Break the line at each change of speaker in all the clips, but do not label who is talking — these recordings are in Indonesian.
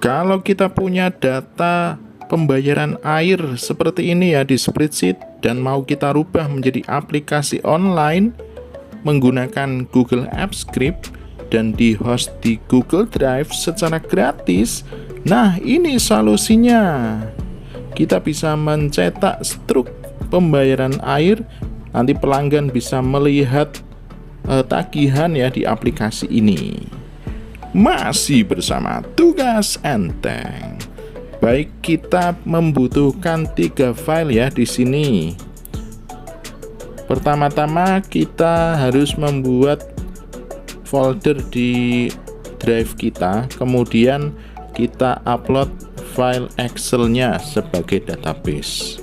Kalau kita punya data pembayaran air seperti ini ya di spreadsheet dan mau kita rubah menjadi aplikasi online menggunakan Google Apps Script dan di host di Google Drive secara gratis. Nah, ini solusinya. Kita bisa mencetak struk pembayaran air, nanti pelanggan bisa melihat tagihan ya di aplikasi ini. Masih bersama Tugas Enteng. Baik, kita membutuhkan 3 file ya di sini. Pertama-tama kita harus membuat folder di drive kita, kemudian kita upload file Excel-nya sebagai database.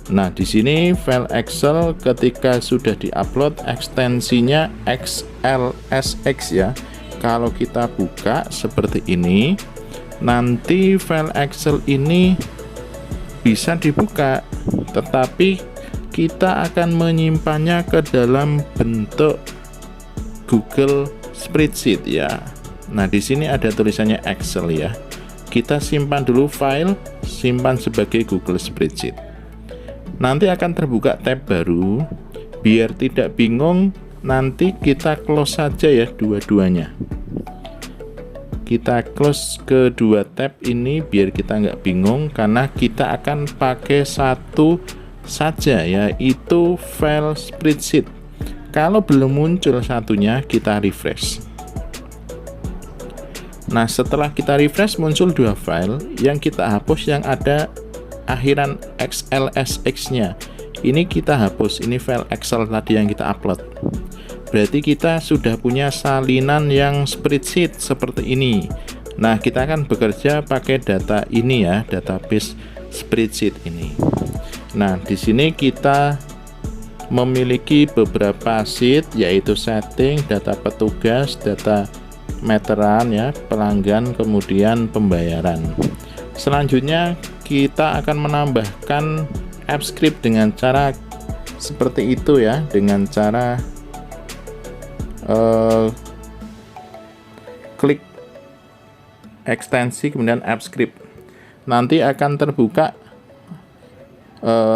Nah, di sini file Excel ketika sudah diupload ekstensinya XLSX ya. Kalau kita buka seperti ini, nanti file Excel ini bisa dibuka, tetapi kita akan menyimpannya ke dalam bentuk Google Spreadsheet ya. Nah, di sini ada tulisannya Excel ya. Kita simpan dulu file, simpan sebagai Google Spreadsheet. Nanti akan terbuka tab baru. Biar tidak bingung, nanti kita close saja ya dua-duanya. Kita close kedua tab ini biar kita nggak bingung, karena kita akan pakai satu saja, yaitu file spreadsheet. Kalau belum muncul satunya, kita refresh. Nah, setelah kita refresh muncul 2 file. Yang kita hapus yang ada akhiran XLSX-nya. Ini kita hapus, ini file Excel tadi yang kita upload. Berarti kita sudah punya salinan yang spreadsheet seperti ini. Nah, kita akan bekerja pakai data ini ya, database spreadsheet ini. Nah, di sini kita memiliki beberapa sheet, yaitu setting, data petugas, data meteran ya, pelanggan, kemudian pembayaran. Selanjutnya kita akan menambahkan apps script dengan cara seperti itu ya, dengan cara klik ekstensi kemudian apps script. Nanti akan terbuka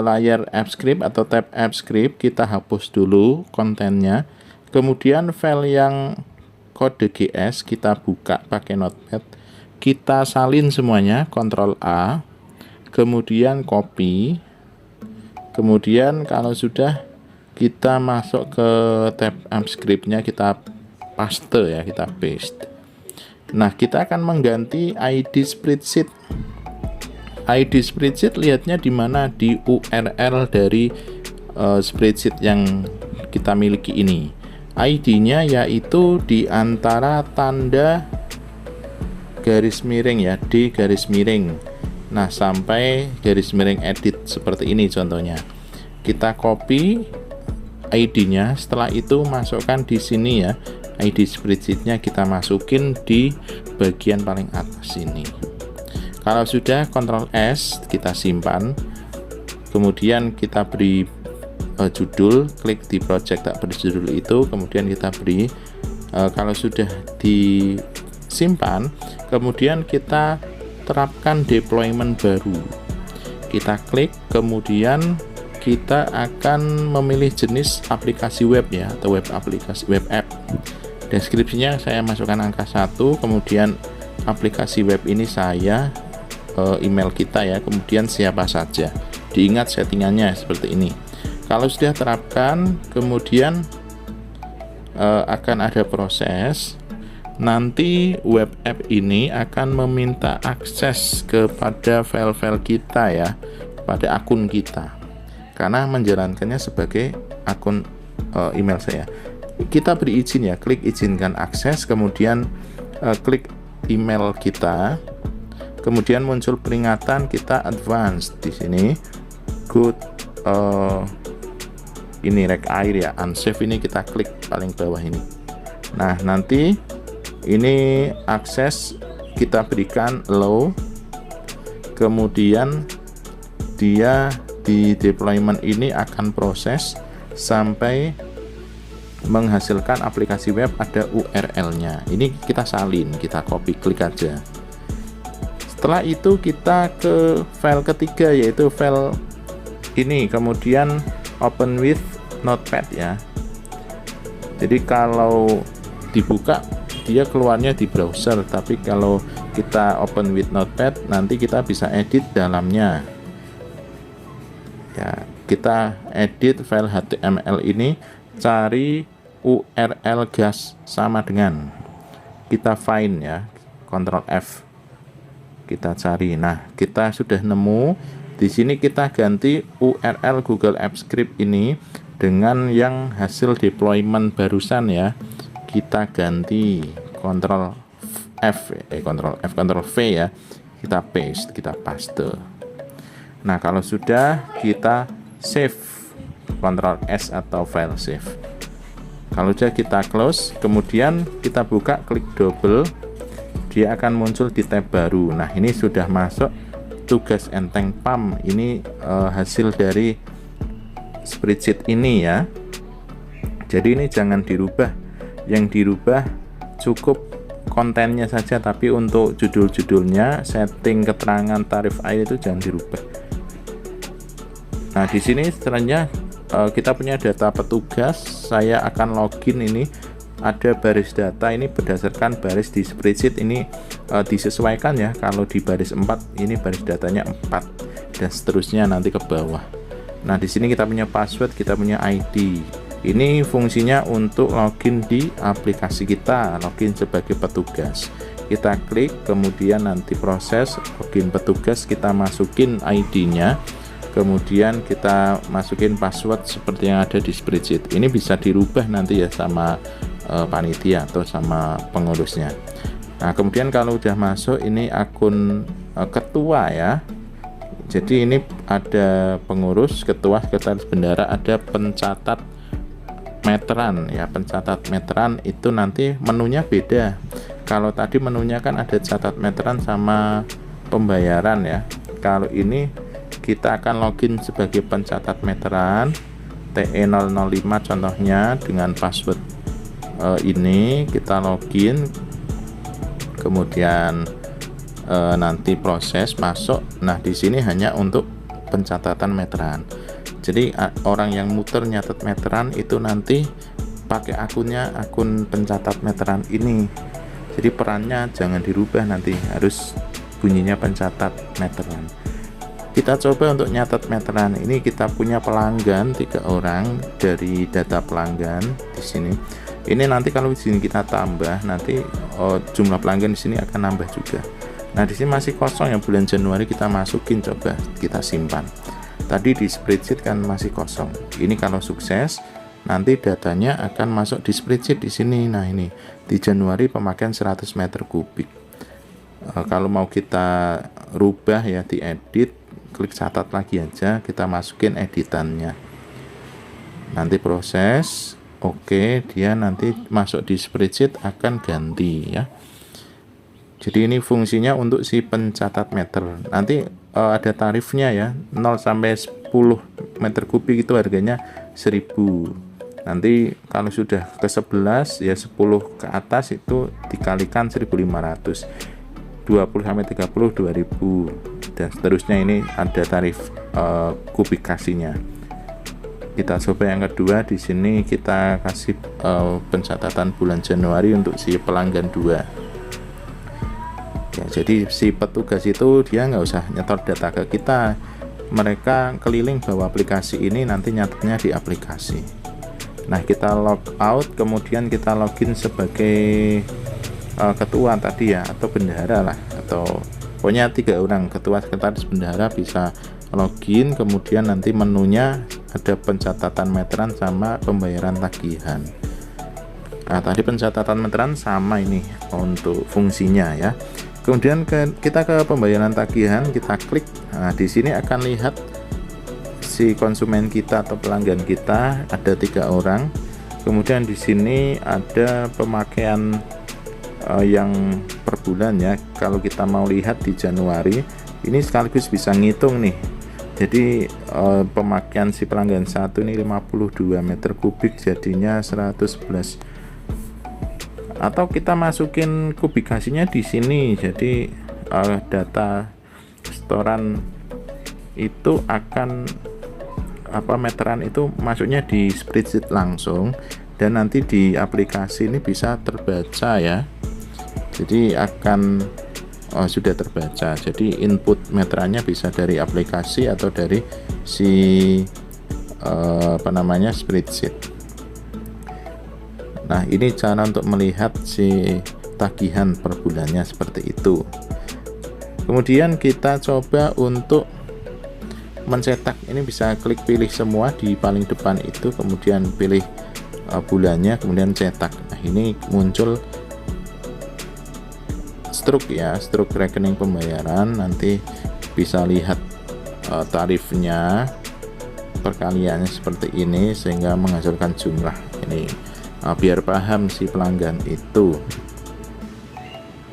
layar apps script atau tab apps script. Kita hapus dulu kontennya, kemudian file yang kode GS kita buka pakai notepad, kita salin semuanya, Ctrl A, kemudian copy, kemudian kalau sudah kita masuk ke tab apps script-nya, kita paste ya, kita paste. Nah, kita akan mengganti ID spreadsheet. ID spreadsheet lihatnya di mana, di URL dari spreadsheet yang kita miliki ini. ID-nya yaitu di antara tanda garis miring ya, D garis miring. Nah, sampai garis miring edit seperti ini contohnya. Kita copy ID-nya, setelah itu masukkan di sini ya. ID spreadsheet-nya kita masukin di bagian paling atas sini. Kalau sudah, Ctrl S, kita simpan. Kemudian kita beri judul, klik di project tak berjudul itu, kemudian kita beri kalau sudah disimpan, kemudian kita terapkan deployment baru. Kita klik, kemudian kita akan memilih jenis aplikasi web ya, atau web aplikasi, web app. Deskripsinya saya masukkan angka 1, kemudian aplikasi web ini saya email kita ya, kemudian siapa saja. Diingat settingannya seperti ini. Kalau sudah terapkan, kemudian akan ada proses. Nanti web app ini akan meminta akses kepada file-file kita ya, pada akun kita, karena menjalankannya sebagai akun email saya. Kita beri izin ya, klik izinkan akses, kemudian klik email kita, kemudian muncul peringatan kita advance di sini. Good ini rek air ya, unsafe ini kita klik paling bawah ini. Nah, nanti ini akses kita berikan low, kemudian dia di deployment ini akan proses sampai menghasilkan aplikasi web ada URL-nya. Ini kita salin, kita copy, klik aja. Setelah itu kita ke file ketiga, yaitu file ini, kemudian open with notepad ya. Jadi kalau dibuka dia keluarnya di browser, tapi kalau kita open with notepad nanti kita bisa edit dalamnya ya. Kita edit file HTML ini, cari URL gas sama dengan, kita find ya, Ctrl F, kita cari. Nah, kita sudah nemu. Di sini kita ganti URL Google Apps Script ini dengan yang hasil deployment barusan ya. Kita ganti Ctrl V ya. Kita paste, kita paste. Nah, kalau sudah, kita save, Ctrl S atau file save. Kalau sudah, kita close, kemudian kita buka, klik double, dia akan muncul di tab baru. Nah, ini sudah masuk tugas enteng PAM. Ini hasil dari spreadsheet ini ya. Jadi ini jangan dirubah, yang dirubah cukup kontennya saja, tapi untuk judul-judulnya, setting keterangan tarif air itu jangan dirubah. Nah, di sini setelahnya kita punya data petugas. Saya akan login, ini ada baris data, ini berdasarkan baris di spreadsheet ini disesuaikan ya. Kalau di baris 4 ini baris datanya 4 dan seterusnya nanti ke bawah. Nah, di sini kita punya password, kita punya ID. Ini fungsinya untuk login di aplikasi kita, login sebagai petugas. Kita klik, kemudian nanti proses login petugas, kita masukin ID-nya, kemudian kita masukin password seperti yang ada di spreadsheet. Ini bisa dirubah nanti ya sama panitia atau sama pengurusnya. Nah, kemudian kalau udah masuk, ini akun ketua ya. Jadi ini ada pengurus, ketua, sekretaris bendara, ada pencatat meteran ya. Pencatat meteran itu nanti menunya beda. Kalau tadi menunya kan ada catat meteran sama pembayaran ya. Kalau ini kita akan login sebagai pencatat meteran TE005 contohnya, dengan password ini kita login, kemudian nanti proses masuk. Nah, di sini hanya untuk pencatatan meteran. Jadi orang yang muter nyatet meteran itu nanti pakai akunnya, akun pencatat meteran ini. Jadi perannya jangan dirubah, nanti harus bunyinya pencatat meteran. Kita coba untuk nyatet meteran. Ini kita punya pelanggan 3 orang dari data pelanggan di sini. Ini nanti kalau di sini kita tambah, nanti jumlah pelanggan di sini akan nambah juga. Nah, di sini masih kosong yang bulan Januari, kita masukin, coba kita simpan. Tadi di spreadsheet kan masih kosong. Ini kalau sukses, nanti datanya akan masuk di spreadsheet di sini. Nah, ini di Januari pemakaian 100 meter kubik. Kalau mau kita rubah ya, diedit, klik catat lagi aja, kita masukin editannya. Nanti proses, oke, dia nanti masuk di spreadsheet akan ganti ya. Jadi ini fungsinya untuk si pencatat meter. Nanti ada tarifnya ya, 0 sampai 10 meter kubik itu harganya 1000. Nanti kalau sudah ke 11 ya, 10 ke atas itu dikalikan 1500. 20 sampai 30 2000 dan seterusnya. Ini ada tarif kubikasinya. Kita coba yang kedua. Di sini kita kasih pencatatan bulan Januari untuk si pelanggan 2 ya. Jadi si petugas itu dia nggak usah nyetor data ke kita, mereka keliling bawa aplikasi ini, nanti nyatetnya di aplikasi. Nah, kita log out, kemudian kita login sebagai ketua tadi ya, atau bendahara lah, atau pokoknya 3 orang, ketua, sekretaris, bendahara bisa login. Kemudian nanti menunya ada pencatatan meteran sama pembayaran tagihan. Nah, tadi pencatatan meteran sama ini untuk fungsinya ya. Kemudian kita ke pembayaran tagihan, kita klik. Nah, di sini akan lihat si konsumen kita atau pelanggan kita, ada 3 orang. Kemudian di sini ada pemakaian yang per bulan ya. Kalau kita mau lihat di Januari, ini sekaligus bisa ngitung nih. Jadi pemakaian si pelanggan 1 ini 52 meter kubik, jadinya 111. Atau kita masukin kubikasinya di sini. Jadi data setoran itu akan meteran itu masuknya di spreadsheet langsung, dan nanti di aplikasi ini bisa terbaca ya. Jadi akan sudah terbaca. Jadi input meterannya bisa dari aplikasi atau dari si spreadsheet. Nah, ini cara untuk melihat si tagihan per bulannya seperti itu. Kemudian kita coba untuk mencetak. Ini bisa klik pilih semua di paling depan itu, kemudian pilih bulannya, kemudian cetak. Nah, ini muncul struk ya, struk rekening pembayaran. Nanti bisa lihat tarifnya, perkaliannya seperti ini sehingga menghasilkan jumlah. Ini biar paham si pelanggan itu.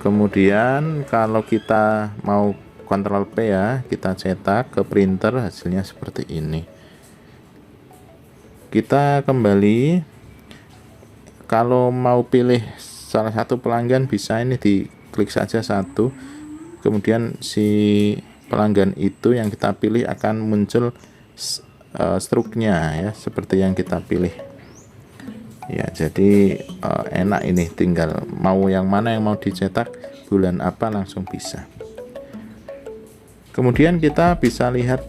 Kemudian kalau kita mau Ctrl P ya, kita cetak ke printer, hasilnya seperti ini. Kita kembali, kalau mau pilih salah satu pelanggan bisa ini diklik saja satu, kemudian si pelanggan itu yang kita pilih akan muncul struknya ya, seperti yang kita pilih ya. Jadi enak, ini tinggal mau yang mana yang mau dicetak, bulan apa, langsung bisa. Kemudian kita bisa lihat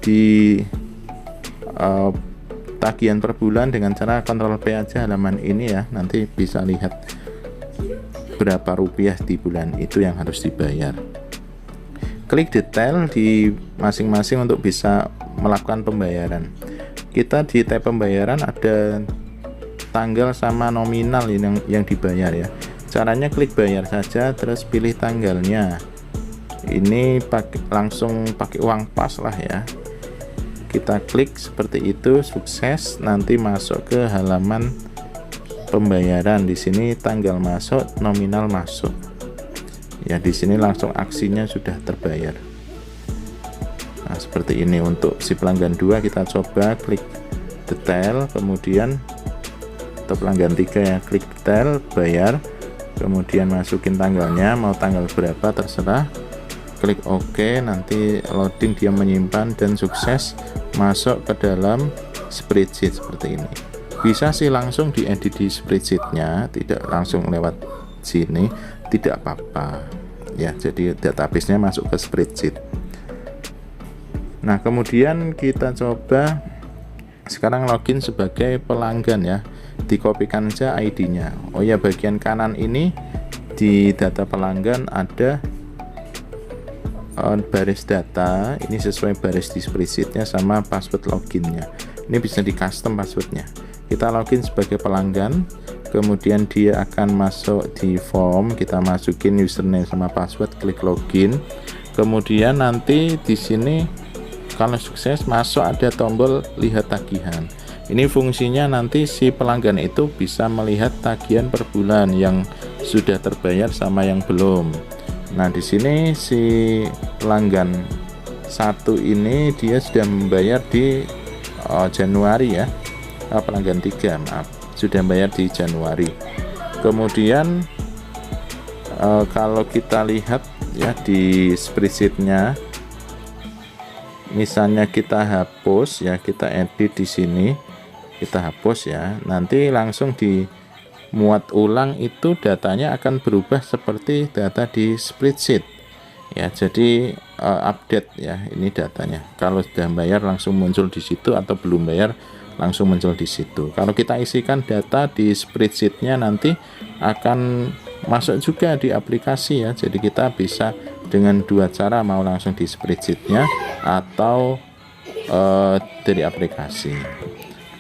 di tagihan per bulan dengan cara Ctrl P aja halaman ini ya. Nanti bisa lihat berapa rupiah di bulan itu yang harus dibayar. Klik detail di masing-masing untuk bisa melakukan pembayaran. Kita di tab pembayaran ada tanggal sama nominal yang dibayar ya. Caranya klik bayar saja, terus pilih tanggalnya. Ini langsung pakai uang pas lah ya. Kita klik seperti itu, sukses. Nanti masuk ke halaman pembayaran. Di sini tanggal masuk, nominal masuk. Ya, di sini langsung aksinya sudah terbayar. Nah, seperti ini untuk si pelanggan 2. Kita coba klik detail, kemudian untuk pelanggan 3 ya, klik detail, bayar, kemudian masukin tanggalnya, mau tanggal berapa terserah. Klik OK, nanti loading, dia menyimpan, dan sukses masuk ke dalam spreadsheet seperti ini. Bisa sih langsung diedit di spreadsheetnya, tidak langsung lewat sini, tidak apa-apa ya. Jadi database-nya masuk ke spreadsheet. Nah, kemudian kita coba sekarang login sebagai pelanggan ya. Dikopikan saja ID-nya. Oh ya, bagian kanan ini di data pelanggan ada baris data, ini sesuai baris di spreadsheetnya sama password loginnya. Ini bisa di custom passwordnya. Kita login sebagai pelanggan, kemudian dia akan masuk di form, kita masukin username sama password, klik login. Kemudian nanti di sini kalau sukses masuk ada tombol lihat tagihan. Ini fungsinya nanti si pelanggan itu bisa melihat tagihan per bulan yang sudah terbayar sama yang belum. Nah, di sini si pelanggan 1 ini dia sudah membayar di Januari ya. Pelanggan 3 maaf, sudah membayar di Januari. Kemudian kalau kita lihat ya di spreadsheetnya, misalnya kita hapus ya, kita edit di sini, kita hapus ya, nanti langsung dimuat ulang, itu datanya akan berubah seperti data di spreadsheet ya. Jadi update ya, ini datanya. Kalau sudah bayar langsung muncul di situ, atau belum bayar langsung muncul di situ. Kalau kita isikan data di spreadsheetnya nanti akan masuk juga di aplikasi ya. Jadi kita bisa dengan dua cara, mau langsung di spreadsheetnya atau dari aplikasi.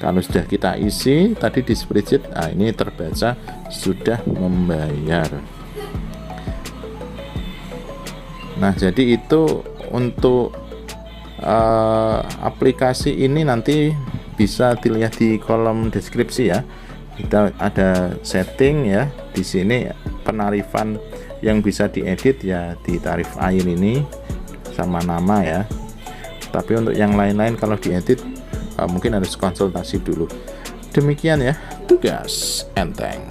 Kalau sudah kita isi tadi di spreadsheet, nah ini terbaca sudah membayar. Nah, jadi itu untuk aplikasi ini nanti bisa dilihat di kolom deskripsi ya. Kita ada setting ya. Di sini penarifan yang bisa diedit ya di tarif air ini sama nama ya. Tapi untuk yang lain-lain kalau diedit mungkin harus konsultasi dulu. Demikian ya, tugas enteng.